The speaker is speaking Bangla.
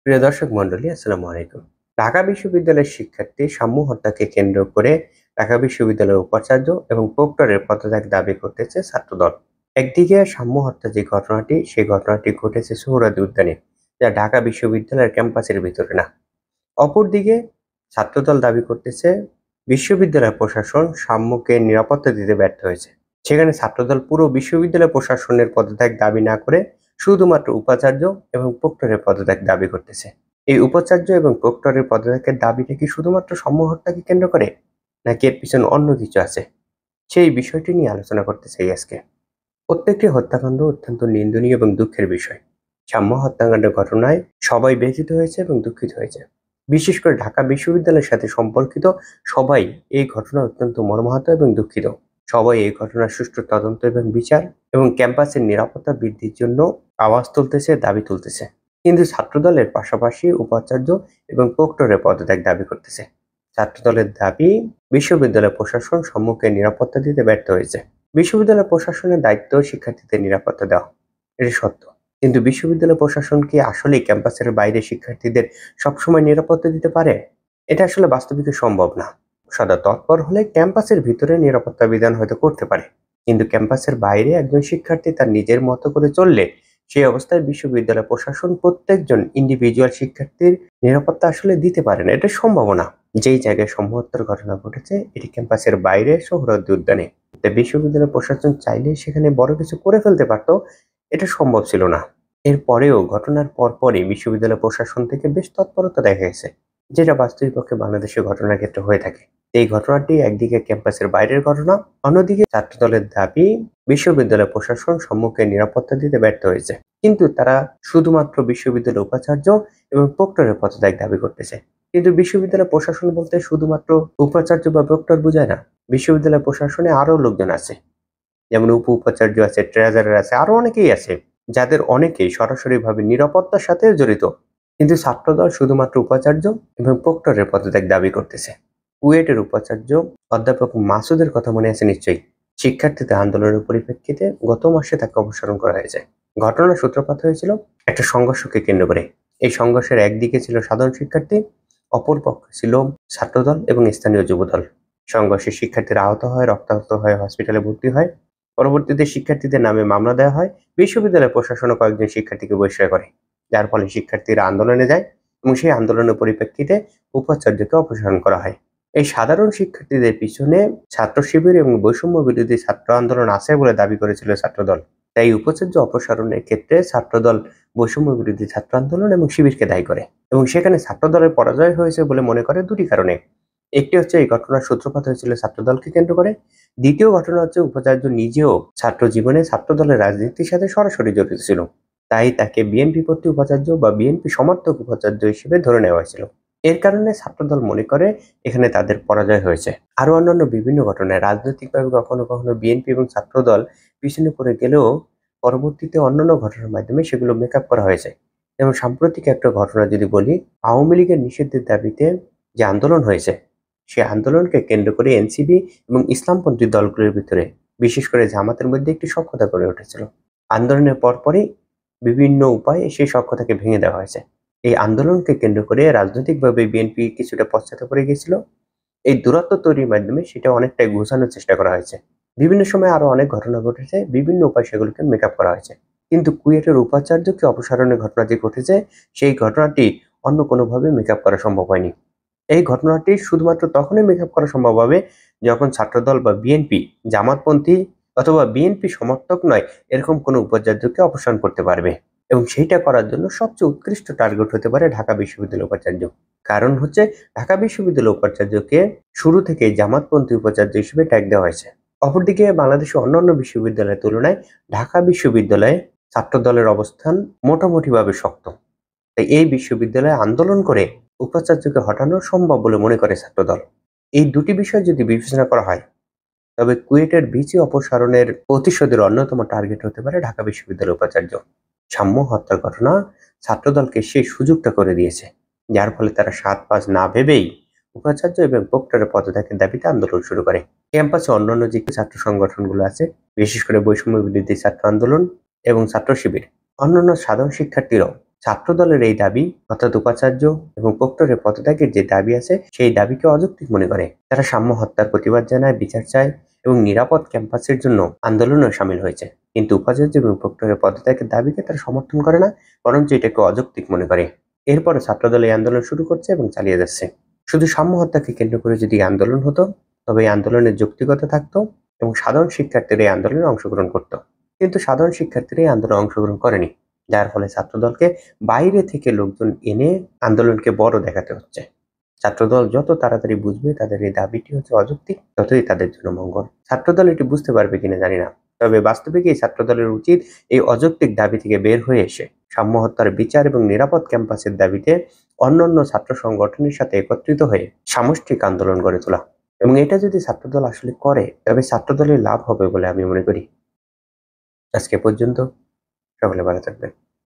প্রিয় দর্শক মন্ডলী, আসসালামু আলাইকুম। ঢাকা বিশ্ববিদ্যালয়ের শিক্ষার্থী সাম্য হত্যাকে কেন্দ্র করে ঢাকা বিশ্ববিদ্যালয়ের উপাচার্য এবং প্রক্টরের পদত্যাগ দাবি করতেছে ছাত্রদল। একদিকে সাম্য হত্যা যে ঘটনাটি, সেই ঘটনাটি ঘটেছে সোহরাওয়ার্দী উদ্যানে, যা ঢাকা বিশ্ববিদ্যালয়ের ক্যাম্পাসের ভিতরে না। অপরদিকে ছাত্রদল দাবি করতেছে বিশ্ববিদ্যালয় প্রশাসন সাম্যকে নিরাপত্তা দিতে ব্যর্থ হয়েছে। সেখানে ছাত্রদল পুরো বিশ্ববিদ্যালয় প্রশাসনের পদত্যাগ দাবি না করে শুধুমাত্র উপাচার্য এবং প্রক্টরের পদত্যাগ দাবি করতেছে। এই উপাচার্য এবং প্রক্টরের পদত্যাগের দাবিটা কি শুধুমাত্র সাম্য হত্যাকে কেন্দ্র করে, নাকি এর পিছনে অন্য কিছু আছে? সেই বিষয়টি নিয়ে আলোচনা করতে চাই আজকে। প্রত্যেকটি হত্যাকাণ্ড অত্যন্ত নিন্দনীয় এবং দুঃখের বিষয়। সাম্য হত্যাকাণ্ডের ঘটনায় সবাই ব্যথিত হয়েছে এবং দুঃখিত হয়েছে। বিশেষ করে ঢাকা বিশ্ববিদ্যালয়ের সাথে সম্পর্কিত সবাই এই ঘটনা অত্যন্ত মর্মাহত এবং দুঃখিত। সবাই এই ঘটনার সুষ্ঠু তদন্ত এবং বিচার এবং ক্যাম্পাসের নিরাপত্তা বৃদ্ধির জন্য আওয়াজ তুলতেছে, দাবি তুলতেছে। কিন্তু ছাত্রদলের পাশাপাশি উপাচার্য এবং প্রক্টরের পদত্যাগ দাবি করতেছে। ছাত্রদলের দাবি, বিশ্ববিদ্যালয় প্রশাসন সম্মুখে নিরাপত্তা দিতে ব্যর্থ হয়েছে। বিশ্ববিদ্যালয় প্রশাসনের দায়িত্ব শিক্ষার্থীদের নিরাপত্তা দেওয়া, এটি সত্য। কিন্তু বিশ্ববিদ্যালয় প্রশাসন কি আসলে ক্যাম্পাসের বাইরে শিক্ষার্থীদের সবসময় নিরাপত্তা দিতে পারে? এটা আসলে বাস্তবিক সম্ভব না। সদা তৎপর হলে ক্যাম্পাসের ভিতরে নিরাপত্তা বিধান হয়তো করতে পারে, কিন্তু ক্যাম্পাসের বাইরে একজন শিক্ষার্থী তার নিজের মতো করে চললে সেই অবস্থায় বিশ্ববিদ্যালয় প্রশাসন প্রত্যেকজন ইন্ডিভিজুয়াল শিক্ষার্থীর নিরাপত্তা আসলে দিতে পারে না। এটা সম্ভব না। যেই জায়গায় সম্ভবতর ঘটনা ঘটেছে, এটি ক্যাম্পাসের বাইরে সোহরাওয়ার্দী উদ্যানে। তাই বিশ্ববিদ্যালয় প্রশাসন চাইলে সেখানে বড় কিছু করে ফেলতে পারত, এটা সম্ভব ছিল না। এরপরেও ঘটনার পরপরই বিশ্ববিদ্যালয় প্রশাসন থেকে বেশ তৎপরতা দেখা গেছে, যেটা বাস্তবিক পক্ষে বাংলাদেশের ঘটনার ক্ষেত্রে হয়ে থাকে। এই ঘটনাটি একদিকে ক্যাম্পাসের বাইরের ঘটনা, অন্যদিকে ছাত্রদলের দাবি বিশ্ববিদ্যালয় প্রশাসন সম্মুখে নিরাপত্তা দিতে ব্যর্থ হয়েছে। কিন্তু তারা শুধুমাত্র বিশ্ববিদ্যালয় উপাচার্য এবং প্রক্টরের পদত্যাগ দাবি করতেছে। কিন্তু বিশ্ববিদ্যালয় প্রশাসন বলতে শুধুমাত্র উপাচার্য বা প্রক্টর বোঝায় না। বিশ্ববিদ্যালয় প্রশাসনে আরো লোকজন আছে, যেমন উপ উপাচার্য আছে, ট্রেজারার আছে, আরো অনেকেই আছে, যাদের অনেকেই সরাসরিভাবে নিরাপত্তার সাথে জড়িত। কিন্তু ছাত্রদল শুধুমাত্র উপাচার্য এবং প্রক্টরের পদত্যাগ দাবি করতেছে। কুয়েটের উপাচার্য অধ্যাপক মাসুদের কথা মনে আছে নিশ্চয়ই। শিক্ষার্থীদের আন্দোলনের পরিপ্রেক্ষিতে গত মাসে তাকে অপসারণ করা হয়েছে। ঘটনার সূত্রপাত হয়েছিল একটা সংঘর্ষকে কেন্দ্র করে। এই সংঘর্ষের একদিকে ছিল সাধারণ শিক্ষার্থী, অপর পক্ষে ছিল ছাত্রদল এবং স্থানীয় যুবদল। সংঘর্ষে শিক্ষার্থীরা আহত হয়, রক্তাক্ত হয়, হসপিটালে ভর্তি হয়। পরবর্তীতে শিক্ষার্থীদের নামে মামলা দেওয়া হয়। বিশ্ববিদ্যালয় প্রশাসনও কয়েকজন শিক্ষার্থীকে বহিষ্কার করে, যার ফলে শিক্ষার্থীরা আন্দোলনে যায় এবং সেই আন্দোলনের পরিপ্রেক্ষিতে উপাচার্যকে অপসারণ করা হয়। এই সাধারণ শিক্ষার্থীদের পিছনে ছাত্র শিবির এবং বৈষম্য বিরোধী ছাত্র আন্দোলন আছে বলে দাবি করেছিল ছাত্রদল। তাই উপাচার্য অপসারণের ক্ষেত্রে ছাত্রদল বৈষম্য বিরোধী ছাত্র আন্দোলন এবং শিবিরকে দায়ী করে, এবং সেখানে ছাত্রদলের পরাজয় হয়েছে বলে মনে করে দুটি কারণে। একটি হচ্ছে এই ঘটনার সূত্রপাত হয়েছিল ছাত্রদলকে কেন্দ্র করে। দ্বিতীয় ঘটনা হচ্ছে উপাচার্য নিজেও ছাত্র জীবনে ছাত্রদলের রাজনীতির সাথে সরাসরি জড়িত ছিল, তাই তাকে বিএনপি পন্থী উপাচার্য বা বিএনপি সমর্থক উপাচার্য হিসেবে ধরে নেওয়া হয়েছিল। এর কারণে ছাত্রদল মনে করে এখানে তাদের পরাজয় হয়েছে। আরো অন্যান্য বিভিন্ন ঘটনায় রাজনৈতিকভাবে কখনো কখনো বিএনপি এবং ছাত্রদল পিছনে পড়ে গেলেও পরবর্তীতে অন্যান্য ঘটনার মাধ্যমে সেগুলো মেকআপ করা হয়েছে। যেমন সাম্প্রতিক একটা ঘটনা যদি বলি, আওয়ামী লীগের নিষিদ্ধের দাবিতে যে আন্দোলন হয়েছে, সেই আন্দোলনকে কেন্দ্র করে এনসিপি এবং ইসলামপন্থী দলগুলোর ভিতরে, বিশেষ করে জামাতের মধ্যে একটি সখ্যতা গড়ে উঠেছিল। আন্দোলনের পরপরই বিভিন্ন উপায়ে সেই সখ্যতাকে ভেঙে দেওয়া হয়েছে। এই আন্দোলনকে কেন্দ্র করে রাজনৈতিকভাবে বিএনপি কিছুটা পশ্চাতে পড়ে গিয়েছিল। এই দূরত্ব তৈরির মাধ্যমে সেটা অনেকটাই ঘোষানোর চেষ্টা করা হয়েছে। বিভিন্ন সময় আরো অনেক ঘটনা ঘটেছে, বিভিন্ন উপায়ে সেগুলোকে মেকআপ করা হয়েছে। কিন্তু কুয়েটের উপাচার্যকে অপসারণের ঘটনা যে ঘটেছে, সেই ঘটনাটি অন্য কোনোভাবে মেকআপ করা সম্ভব হয়নি। এই ঘটনাটি শুধুমাত্র তখনই মেকআপ করা সম্ভব হবে যখন ছাত্রদল বা বিএনপি জামাতপন্থী অথবা বিএনপি সমর্থক নয় এরকম কোনো উপাচার্যকে অপসারণ করতে পারবে, এবং সেইটা করার জন্য সবচেয়ে উৎকৃষ্ট টার্গেট হতে পারে ঢাকা বিশ্ববিদ্যালয় উপাচার্য। কারণ হচ্ছে ঢাকা বিশ্ববিদ্যালয় উপাচার্যকে শুরু থেকে জামাতপন্থী উপাচার্য হিসেবে ট্যাগ দেওয়া হয়েছে। অপরদিকে বাংলাদেশের অন্যান্য বিশ্ববিদ্যালয়ের তুলনায় ঢাকা বিশ্ববিদ্যালয়ে ছাত্রদলের অবস্থান মোটামুটিভাবে শক্ত। তাই এই বিশ্ববিদ্যালয়ে আন্দোলন করে উপাচার্যকে হটানো সম্ভব বলে মনে করে ছাত্রদল। এই দুটি বিষয় যদি বিবেচনা করা হয়, তবে কুয়েটের ভিসি অপসারণের প্রতিশোধের অন্যতম টার্গেট হতে পারে ঢাকা বিশ্ববিদ্যালয়ের উপাচার্য। সাম্য হত্যার ঘটনা ছাত্রদলকে সেই সুযোগটা করে দিয়েছে, যার ফলে তারা ৭-৫ না ভেবেই উপাচার্য এবং প্রক্টরের পদত্যাগের দাবিতে আন্দোলন শুরু করে। ক্যাম্পাসে অন্যান্য যে ছাত্র সংগঠনগুলো আছে, বিশেষ করে বৈষম্য বিরোধী ছাত্র আন্দোলন এবং ছাত্র শিবির, অন্যান্য সাধারণ শিক্ষার্থীরাও ছাত্রদলের এই দাবি অর্থাৎ উপাচার্য এবং প্রক্টরের পদত্যাগের যে দাবি আছে সেই দাবিকে অযৌক্তিক মনে করে। তারা সাম্য হত্যার প্রতিবাদ জানায়, বিচার চায় এবং নিরাপদ ক্যাম্পাসের জন্য আন্দোলনেও সামিল হয়েছে। কিন্তু উপাচার্য এবং প্রক্টরের পদত্যাগের দাবিকে তারা সমর্থন করে না, বরঞ্চ এটাকে অযৌক্তিক মনে করে। এরপরে ছাত্রদল এই আন্দোলন শুরু করছে এবং চালিয়ে যাচ্ছে। শুধু সাম্য হত্যাকে কেন্দ্র করে যদি আন্দোলন হতো তবে এই আন্দোলনের যৌক্তিকতা থাকতো এবং সাধারণ শিক্ষার্থীরা এই আন্দোলনে অংশগ্রহণ করত। কিন্তু সাধারণ শিক্ষার্থীরা এই আন্দোলনে অংশগ্রহণ করেনি, যার ফলে ছাত্রদলকে বাইরে থেকে লোকজন এনে আন্দোলনকে বড় দেখাতে হচ্ছে। ছাত্রদল যত তাড়াতাড়ি বুঝবে তাদের এই দাবিটি হচ্ছে অযৌক্তিক, ততই তাদের জন্য মঙ্গল। ছাত্রদল এটি বুঝতে পারবে কিনা জানি না, তবে বাস্তবিক এই ছাত্রদলের উচিত এই অযৌক্তিক দাবি থেকে বের হয়ে এসে সাম্য হত্যার বিচার এবং নিরাপদ ক্যাম্পাসের দাবিতে অন্যান্য ছাত্র সংগঠনের সাথে একত্রিত হয়ে সামষ্টিক আন্দোলন গড়ে তোলা। এবং এটা যদি ছাত্রদল আসলে করে তবে ছাত্রদলের লাভ হবে বলে আমি মনে করি। আজকে পর্যন্ত, সকলে ভালো থাকবেন।